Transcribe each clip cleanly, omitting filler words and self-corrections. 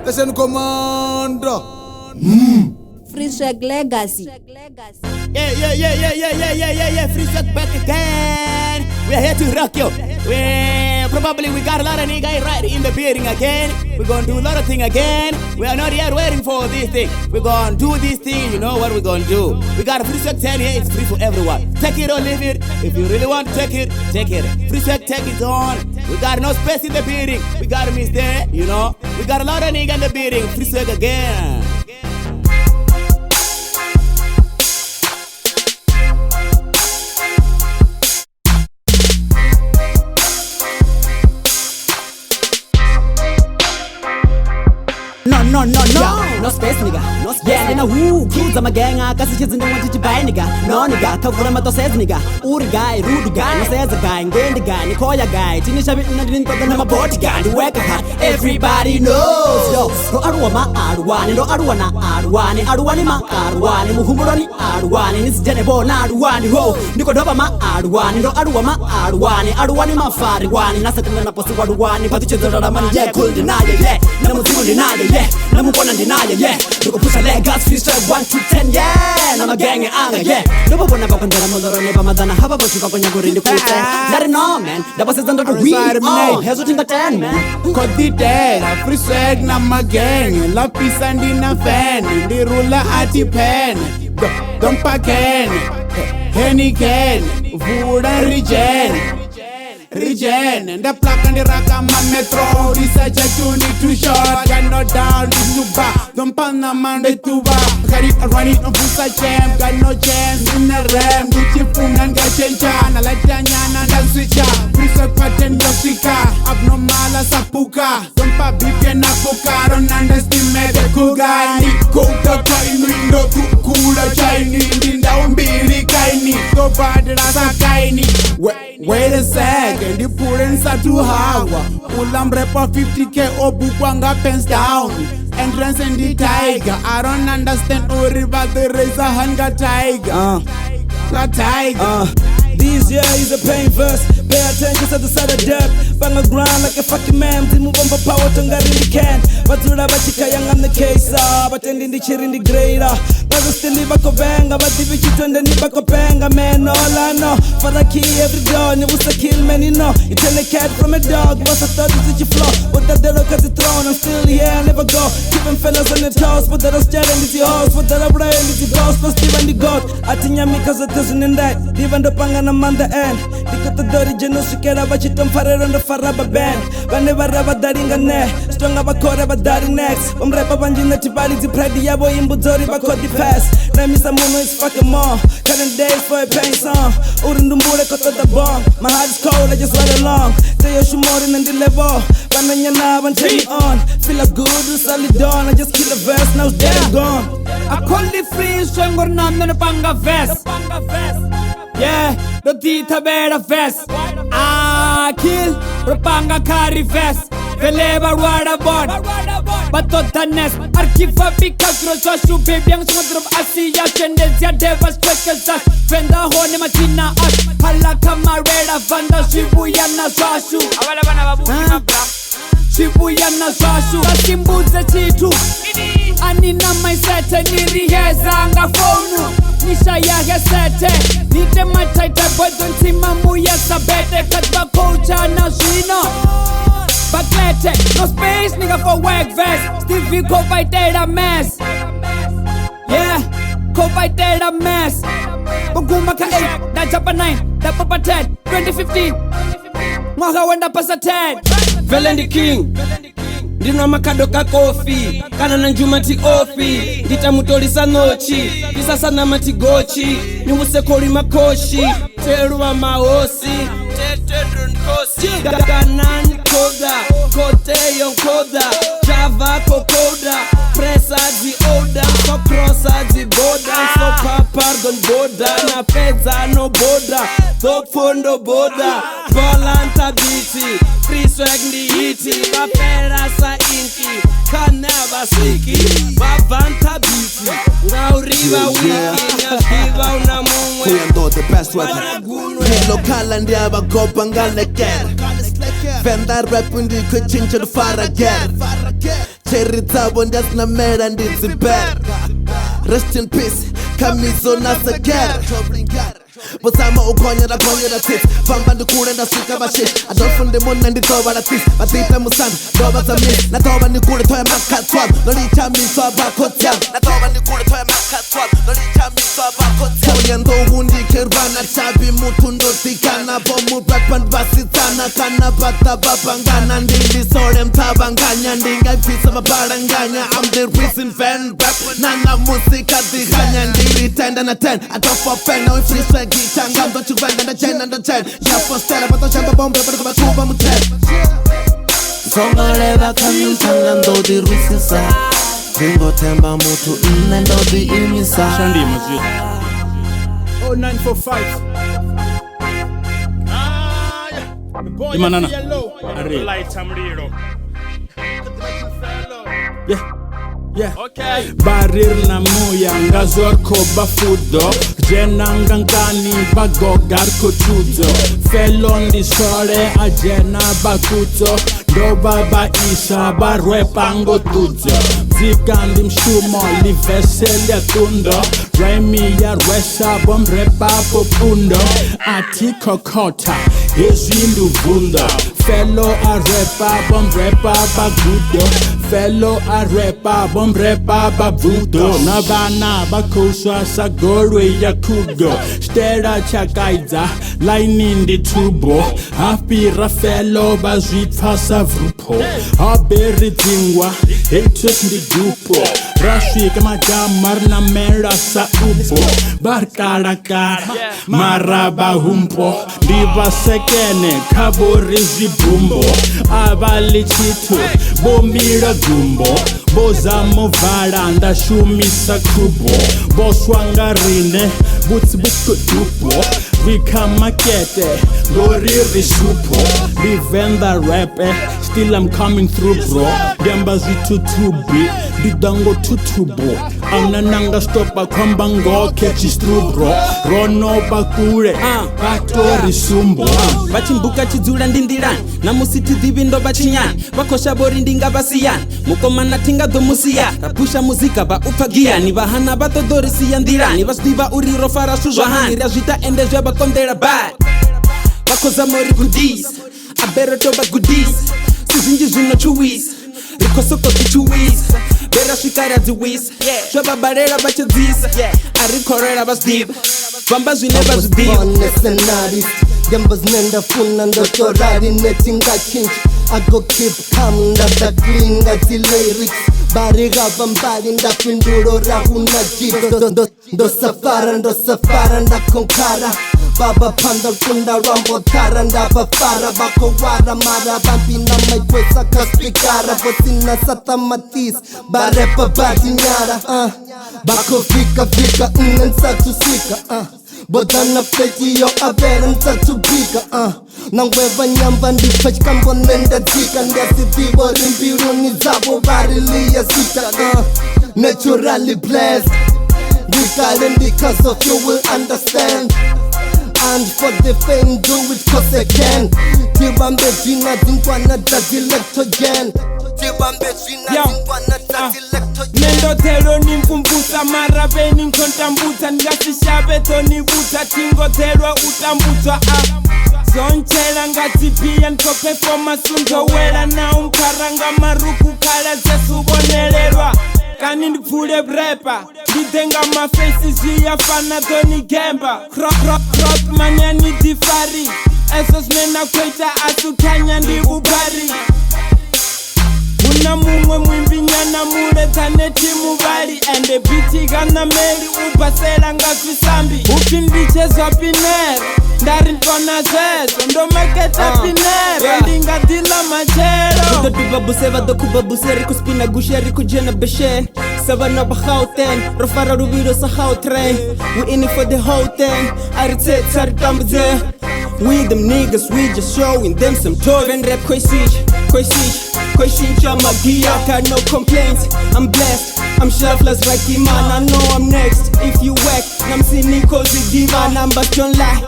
Listen, Commander. Free Swag Legacy. Yeah. Free Swag back again. We're here to rock you. We got a lot of niggas right in the building again. We're gonna do a lot of things again. We are not yet waiting for this thing. We're gonna do this thing. You know what we're gonna do. We got a Free Swag 10 here. It's free for everyone. Take it or leave it. If you really want to take it, take it. Free Swag take it on. We got no space in the building. We got a miss there, you know. We got a lot of niggas in the building. Free Swag again. No space nigga, no space. Yeah, nigga, who kids I'm a gang, I guess it's in the one to buy nigga. No nigga, cover my says nigga. Uri guy, rude guy, no says a guy, and the guy, Nicoya guy, Tinisha bit in the body guy, the worker hat. Everybody knows. Yo, no Arwama Arwani, no Arwani ma Arwani, Muhumurani Arwani, it's Jenebo Arwani, ho, Nicodoba ma Arwani, no Arwama Arwani ma Fariwani, Nasakana Posiwani, but the other man, yeah, could deny it, yeah, no deny it, yeah. I'm gonna deny it, yeah. Look push a leg, God's free strike 1 to 10, yeah. I'm a gang and anger, yeah. No one never can tell me never Madonna have a bunch of in the court. Let it know, man. That was under the wheel. Oh, here's what you got 10, man. Cause the dead, a free swag, na my gang. Love peace and in a fan. The ruler at the pen. Don't pack Henny can. Wood and Regen, and the plug and the rack and my metro. Research a unit to short, got no down, is to back. Don't pan a man de tuba. Carry a running on Fusa champ, got no chance in the ram. Gucci Fung and Gachencha, like Danyana and Switcha. Research pattern Yosika, abnormal as a puka. Don't pa beef and a puka, don't underestimate the cool guy. Nico, the coin window to cooler Chinese, in down Billy Kaini. So bad as a Kaini. Wait a second, the poorens are too hard. Ulam repa 50k or Bukwanga pens down. Entrance in the tiger. I don't understand or about the razor hunger tiger. The tiger. This year is a pain verse. Pay attention to the side of death. Bang a ground like a fucking man. They move on for power to get in the can. But through the Batika young I'm the case. But ending the cheer in the grader. Never still live a cobanga. But if you turn the nipper copanga, man, all I know. For the key every door, and it was a kill, man, you know. You tell a cat from a dog. What's a thought is your floor? But that they look at the throne. I'm still here, I never go. Keeping fellas on the toes. But that I stand in the house. But that I brain is the ghost. But Steve and the God. I think I'm because it doesn't end that. Even the pang and I'm on the end. They got the dirty genus to get up. But you don't fire on the Faraba band. But never ever dying a neck. Strong of a core of a dirty next. Rapa Banjina Tibali to Pradi Yabo in Budori Bako the past. Now Mr. Mono is fucking more. Current days for a pain song. Urundumura cut the bomb. My heart is cold, I just ride along. Say you should more than the level. Banana now and turn it on. Feel a good, solid dawn. I just kill a verse, now it's gone. I call the free swing or none on the panga vest. Yeah, the Tita Beda vest. I kill Rapanga carry vest. Veleva wada bod. Batota nest. Archiva Picasro Joshua baby yang semua drop Asia Chendezia Devas Trekazas. Venda hone machina as. Halaka mareda vanda Shibuya na Joshua. Shibuya na Joshua. Kasimbuze chitu. Anina maisete niriheza nga phone. Nisha ya hesete. Nite mataita bodon timamu ya sabete. Katba kocha na shino. Baklete, no space nigga for work vest. Stevie co by data mess. Yeah, co by data mess. Bugumaka 8, that chapa 9, that papa 10, 2015. Mwaka wenda pasa 10. Velendi King. Ndino makadoka kofi. Kana na njumati ofi. Ndita mutolisa nochi. Isa sana mati gochi. Nyumuse kori makoshi. Teru wa maosi. Tetedron kosi. Ganan koda. Kote yon koda. Java kokoda. Pressa di oda. So crossa di boda. So papardon boda. Na peza no boda. Top fondo boda. Bolanta biti. Free swag ndi iti. Bapera sa inki. Kanaba siki. Babanta biti. Ngauriva wiki. Nyakiva unamumwe. Kuyando the best weapon. Hilo kalandi abagopa ngalekere. Venda rap undi kuchincha fara get. cherry dzavo ndazinamera ndidzipera. Rest in peace Kamizo Nasagera. Bozama ukonyera tits Famba ndikule ndasvika mashit Adofunde muna nditova tis Matita musanda ndova za miss Natova ndikule toya makatswag Nolicha miswa bakotsyan Natova ndikule toya makatswag Nolicha miswa bakotsyan Toya ndogu ndikervana chabi mutu ndotikana Bomu rapand vasitsana Kana bata babangana Ndili sore mtabanganya Ndinga pisa mabaranganya I'm the reason fan rap Nana musika dihanya Ndili 10 na 10 I don't for pen Now if free swag Changam don't you bang and the chain and the chain. Yeah, for style, but the chamber bomb, but the tuba mutel. Songaleva kami changando di rusisa. Bingo temba mutu nendo di imisa. Shandi Mazid. 0945. The boy is yellow. Light Yeah. Okay. Barir na muya ngazor ko bafudo Jenanga nkani bagogar kutuzo Felon di sore ajena bakuto Do baba isa barwe pango tuzo Zikandi mshumo livesele tundo Remi ya rwesa bomrepa popundo Ati kokota Ezindu vunda Fellow arepa bomrepa bagudo Fellow arepa bomrepa babudo Nabana bakuswa sagorwe yakugo Stera chakaiza lainindi tubo Apira fellow bazwitfa savrupo Aberi tingwa haters ndi grupo Rashika magamar na mera sa upo Barkarakara maraba humpo Diva sekene kabori zibumbo Abali chitu bombira gumbo Boza movala ndashumisa kubo Boswangarine butsi bukutupo Vika makete goriri supo Livenda rape still I'm coming through bro Demba zitutubi didango tutubo Anananga stopa kwamba ngoke chistru bro Rono bakure batori sumbo Bachimbuka chidzula ndindirani Namusiti divindo bachinyani Bakosha bori ndinga basiyani Mukomana tinga domusiya Rapusha muzika ba upagia Ni bahana batodori siyandirani Basdiva uriro fara suzwahani Razvita ende zwe bakondera bad Bakoza mori goodies Aberoto ba goodies Sizinji zino chuwis Rikosoko tichuwis Bera shikara ziwis Shweba barera bachadzisa Arikorera basdiva Bamba zwineba zwidiva Honest and honest Gambas nenda funa ndotorari netinga chinch I go keep calm ndada clean ngati lyrics Bari gava mbali ndapinduro rahuna jito Ndo safara ndakonkara Baba panda kunda rambo tara ndabafara Bako wara mara bambi na maikwesa kaspikara Bosina sata matis barepa bati nyara Bako fika nsatu sika Bodana peti yo avera nsatu bika Nangweva nyamba ndipachkambo nenda zika Ndasi vivo rimbiru nizabo varilia sita Naturally blessed We got it because of you will understand And for the fame do it cause I can Tibambe jina zinkwana dati lectogen Tibambe jina zinkwana dati lectogen Nendo tero nimfumbusa marabeni nkontambuta Ngasishabe tonibuta tingo tero utambuta Zonchela ngati pia nko performance untowela Na umkaranga maruku kala zesubonelelwa Kani ndivule brepa Nditenga mafesi ziyafana Tony Gemba Crop manyani difari Esos mena kweta asukanya ndi ubari Una mumwe mwimbinyana mule taneti mubali Ende biti gana meli upasela ngaswisambi Upindichezwa pinero Ndari nkona zezo ndo maketa pinero Ndinga dila machero Ndo dubabuse vadokubabuse riku spina gushe riku jena beshe Savana bahauten Rofara rubiro sa hautrain We in it for the whole thing Aritet saritambuze We them niggas we just showing them some toy Ven rap koi switch I'm a gear got no complaints I'm blessed I'm selfless right man I know I'm next If you whack Nam siniko zidiva Numbers don't lie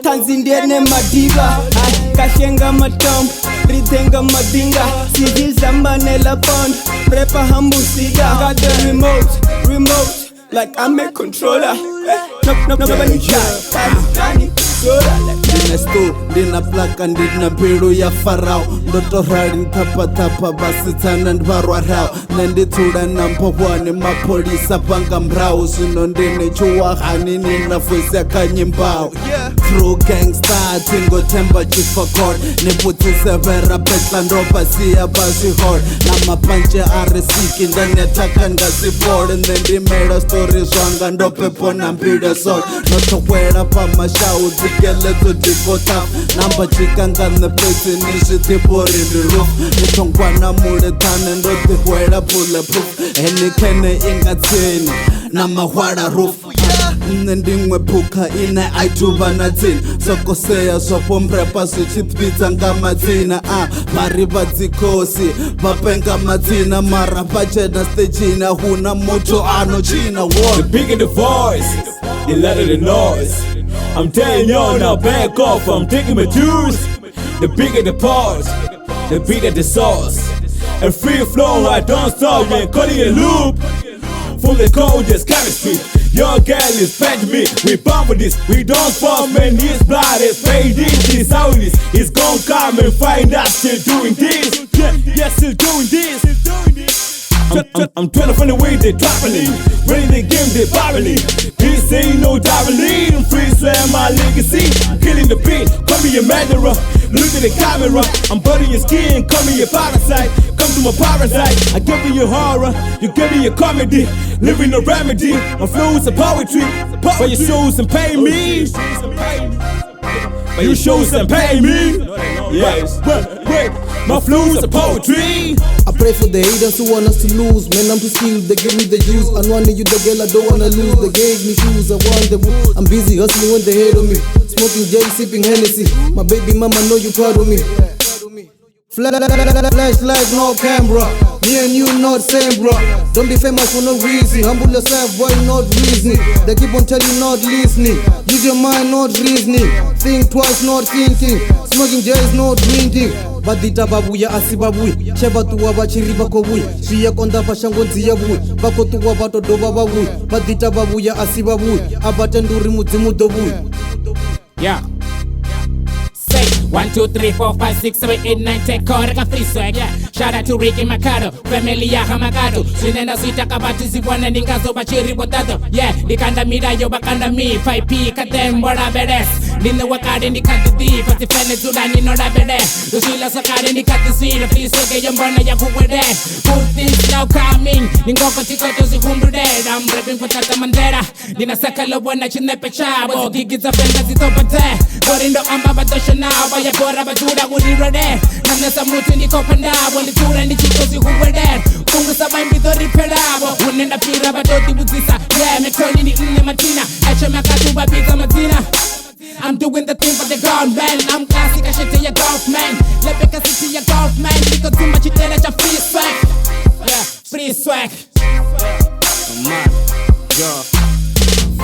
Tanzindene madiva Kashenga matomb Everything madinga Sijil samba nela pond Rapper hambusiga Got the remote Like I'm a controller Nobody can Ndine stu, ndina plaka, ndina mbilu ya farao Ndoto rali ntapa basitsana ndvarwa rao Nenditsula number 1 mapolisa panga mrao Zwino ndine chuwahani nina voice ya kanyimbao True gangster, tingo temba chifakod Niputsise vera petla ndoba siya basihod Na mapanche aresiki ndanetaka ngazibord Ndendimela story zwanga ndopepo na mbile sod Notokwela pa mashau Geleto dikota Namba chikanga nepesi nishitipori ndi roof Nitongwana muletane ndotikwela bulletproof Enikene ingatsini na mahwala roof Ndingwe puka ine aituba na tsini Sokoseya sopo mrepa swichitpitsa nga matsina Mariba dzikosi vapenga matsina Mara pachena stagina huna mutu ano china The bigger the voice, the louder the noise I'm telling y'all now, back off, I'm taking my dues. The bigger the pause, the bigger the sauce. And free flow, I don't stop, man, calling a loop. From the coldest chemistry, your girl is fed me. We pump for this, we don't stop, man, his blood is paid. This is how it is, it's gonna come and find us still doing this. Yeah, still doing this. I'm trying to find a way they traveling. Winning the game, they battling. This ain't no dabbling. Free slam my legacy. Killing the beat, call me a murderer. Look at the camera, I'm burning your skin. Call me a parasite, come to my paradise. I give you horror, you give me a comedy. Living a remedy, my flow is a poetry. But your shows and pay me. But you shows and pay me. Yes, wait, my flow is a poetry. I pray for the haters who want us to lose. Man, I'm too skilled, they give me the juice. I wanted you the girl, I don't wanna lose. They gave me shoes, I want the wood. I'm busy hustling when they hate on me. Smoking J, sipping Hennessy. My baby mama know you proud of me. Flashlight, no camera. Me and you not same, bro. Don't be famous for no reason. Humble yourself, boy, not reasoning. They keep on telling you not listening. Use your mind, not reasoning. Think twice, not thinking. Smoking J is not drinking. Badita babuya asibabuya Sheba tuwa bachiri bakobuya Shiya konda pashango nziya buya Bako tuwa bato doba babuya Badita babuya asibabuya Abatenduri muzimu dobuya Yeah. Say 1, 2, 3, 4, 5, 6, 7, 8, 9, 10 Koreka free swag, yeah. Shout out to Ricky Makado Family ya Hamagado Sinenda sita kabati zibwana ningazo bachiri botato Yeah, dikanda mida yo bakanda mi 5P katem wada bedes Nina wakade ndikati di Fati fene zudani no da bede Dusila sakade ndikati si The free swag ya mbona ya kuwede Good things now coming Ningoko tikoto zikundu dead I'm rapping for Tata Mandela Nina saka lobo na chinepe chabo Gigiza fenda zitopate Borindo amba batosha now Baya bora batura guri rade Namnesa muti nikopanda Wali tura ni chikozi huwede Kungu saba mbito ripelabo Unenda pira batoti buzisa Yeah, mekoni ni nne matina Eche makatu babiza matina I'm doing the thing for the ground man I'm classic, I shit to your golf man Lebeka city your golf man Niko too much you tell that free swag Yeah, free swag Oh man, yeah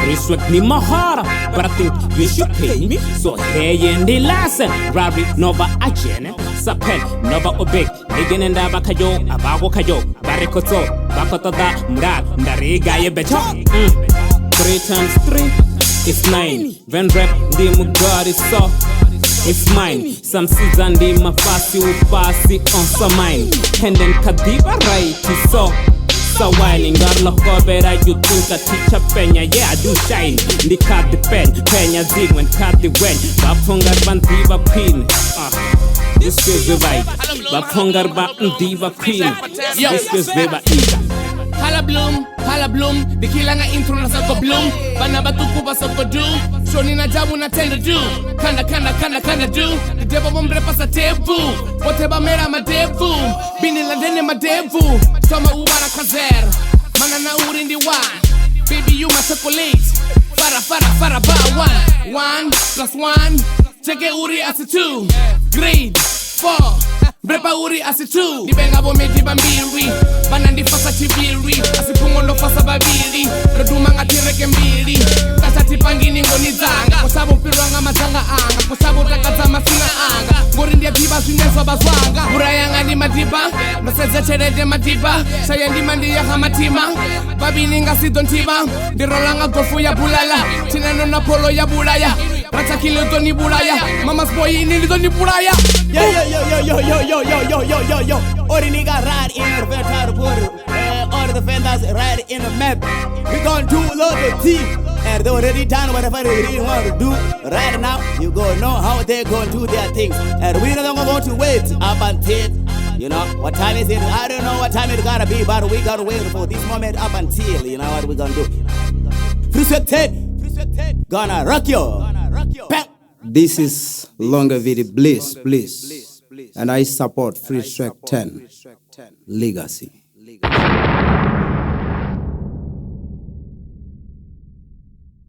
Free swag ni mahara, but I think you should pay me. So hey in the lesson, Ravi Nova Achene, Sapen Nova Obek, Niganenda Bakayo, Abago Kayo, Barikoto, Bakotada, Murad, Ndariga Yebecho. 3 times 3 is 9. When rap the Mugard is so. It's mine, some season the mafasi upasi on some mine. And then Kadiba right is so. So whining, got look better, you think a teacher penya, yeah, I do shine. The cut the pen, penya zig when cut the wen. Bapungar ban diva queen. This is the vibe. Bapungar ban diva queen. This is the vibe. Hala bloom, the killer intro na sako bloom. Bana batuku ba sako do. Shoni na jabu na tend to do. Kana do. The devil won't pasa tebu. Whatever mera ma devu. Bini la dene ma devu. Toma ubara kazer. Mana na uri ndi one. Baby you my chocolate. Fara ba 1 + 1. Cheke uri as a 2. Grade 4. Mrepa uri asitu Nibenga bomedi bambiri Bana ndifasa chibiri Asipungo ndofasa babili Roduma ngatireke mbili Kasati pangini ngoni zanga Kwa sabu pirwanga matanga anga Kwa sabu takatama sina anga Ngori ndia tiba suneso baswanga Burayanga ni matiba Maseze cherede matiba Saya ndi mandi ya hamatima Babini nga sidontiba Ndirolanga gofu ya bulala Chinano na polo ya bulaya Rata kile doni bulaya Mama's boy ini doni bulaya Yo All the nigga ride in the vent put all the fenders ride in the map. We gon' do a lot of team. And they already done whatever they really want to do. Right now, you gon' know how they gon' do their things. And we don't want to wait up until, you know, what time is it? I don't know what time it gotta be, but we gotta wait for this moment up until, you know what we gonna do. Free gonna rock you. This is Longevity Bliss, and I support Free Shrek 10 Legacy.